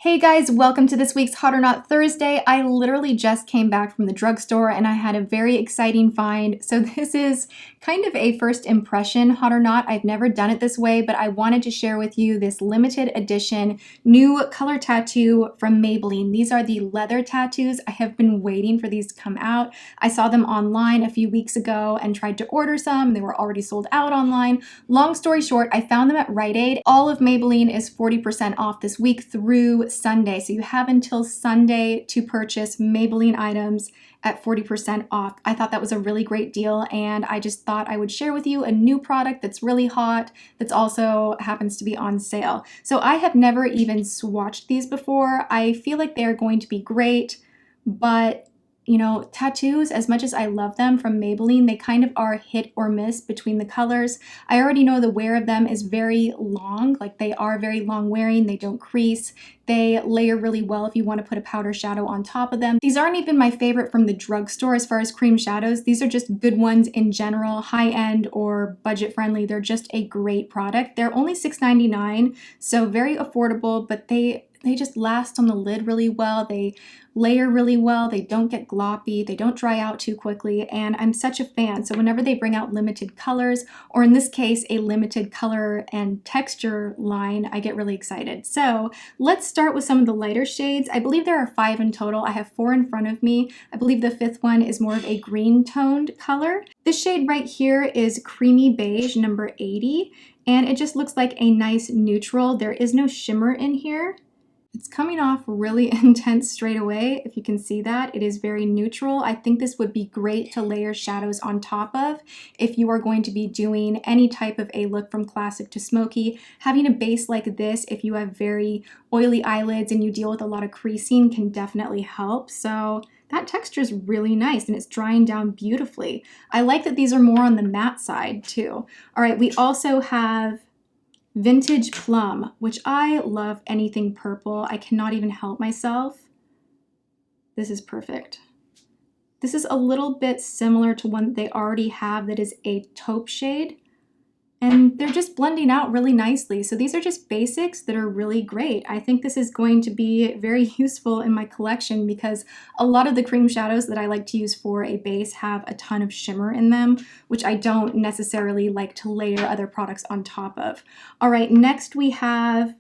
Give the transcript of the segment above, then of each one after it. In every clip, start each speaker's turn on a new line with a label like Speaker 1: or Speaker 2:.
Speaker 1: Hey guys, welcome to this week's Hot or Not Thursday. I literally just came back from the drugstore and I had a very exciting find. So this is kind of a first impression Hot or Not. I've never done it this way, but I wanted to share with you this limited edition new color tattoo from Maybelline. These are the leather tattoos. I have been waiting for these to come out. I saw them online a few weeks ago and tried to order some. They were already sold out online. Long story short, I found them at Rite Aid. All of Maybelline is 40% off this week through Sunday. So you have until Sunday to purchase Maybelline items at 40% off. I thought that was a really great deal and I just thought I would share with you a new product that's really hot that's also happens to be on sale. So I have never even swatched these before. I feel like they are going to be great, but you know, tattoos, as much as I love them from Maybelline, they kind of are hit or miss between the colors. I already know the wear of them is very long, like they are very long wearing, they don't crease, they layer really well if you want to put a powder shadow on top of them. These aren't even my favorite from the drugstore as far as cream shadows. These are just good ones in general, high-end or budget-friendly. They're just a great product. They're only $6.99, so very affordable, but they just last on the lid really well. They layer really well. They don't get gloppy. They don't dry out too quickly. And I'm such a fan. So whenever they bring out limited colors, or in this case, a limited color and texture line, I get really excited. So let's start with some of the lighter shades. I believe there are 5 in total. I have 4 in front of me. I believe the 5th one is more of a green toned color. This shade right here is Creamy Beige, number 80. And it just looks like a nice neutral. There is no shimmer in here. It's coming off really intense straight away. If you can see that, it is very neutral. I think this would be great to layer shadows on top of if you are going to be doing any type of a look from classic to smoky. Having a base like this, if you have very oily eyelids and you deal with a lot of creasing, can definitely help. So that texture is really nice and it's drying down beautifully. I like that these are more on the matte side too. All right, we also have Vintage Plum, which I love anything purple. I cannot even help myself. This is perfect. This is a little bit similar to one that they already have that is a taupe shade. And they're just blending out really nicely. So these are just basics that are really great. I think this is going to be very useful in my collection because a lot of the cream shadows that I like to use for a base have a ton of shimmer in them, which I don't necessarily like to layer other products on top of. All right, next we have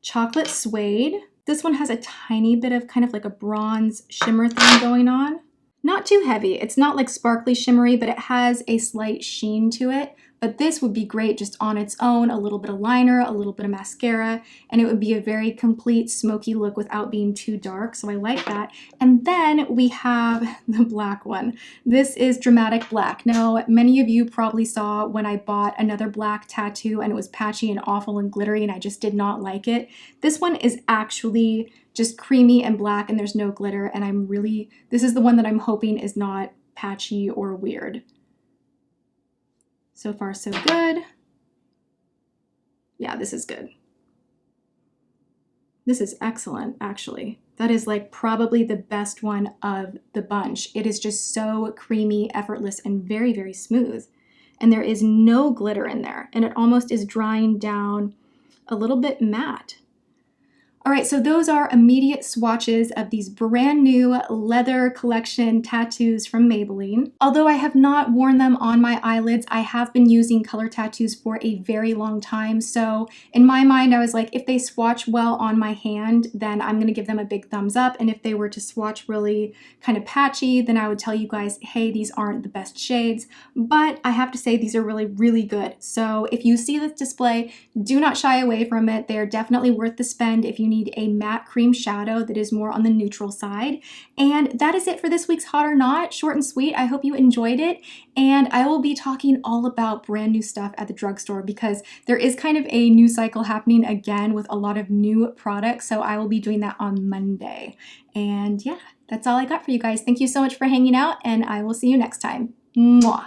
Speaker 1: Chocolate Suede. This one has a tiny bit of kind of like a bronze shimmer thing going on. Not too heavy. It's not like sparkly shimmery, but it has a slight sheen to it. But this would be great just on its own, a little bit of liner, a little bit of mascara, and it would be a very complete smoky look without being too dark, so I like that. And then we have the black one. This is Dramatic Black. Now, many of you probably saw when I bought another black tattoo and it was patchy and awful and glittery and I just did not like it. This one is actually just creamy and black and there's no glitter, and this is the one that I'm hoping is not patchy or weird. So far, so good. Yeah, this is good. This is excellent, actually. That is like probably the best one of the bunch. It is just so creamy, effortless, and very, very smooth. And there is no glitter in there. And it almost is drying down a little bit matte. All right, so those are immediate swatches of these brand new leather collection tattoos from Maybelline. Although I have not worn them on my eyelids, I have been using color tattoos for a very long time. So in my mind, I was like, if they swatch well on my hand, then I'm gonna give them a big thumbs up. And if they were to swatch really kind of patchy, then I would tell you guys, hey, these aren't the best shades. But I have to say these are really, really good. So if you see this display, do not shy away from it. They are definitely worth the spend if you need a matte cream shadow that is more on the neutral side. And that is it for this week's Hot or Not. Short and sweet. I hope you enjoyed it. And I will be talking all about brand new stuff at the drugstore because there is kind of a new cycle happening again with a lot of new products. So I will be doing that on Monday. And yeah, that's all I got for you guys. Thank you so much for hanging out and I will see you next time. Mwah.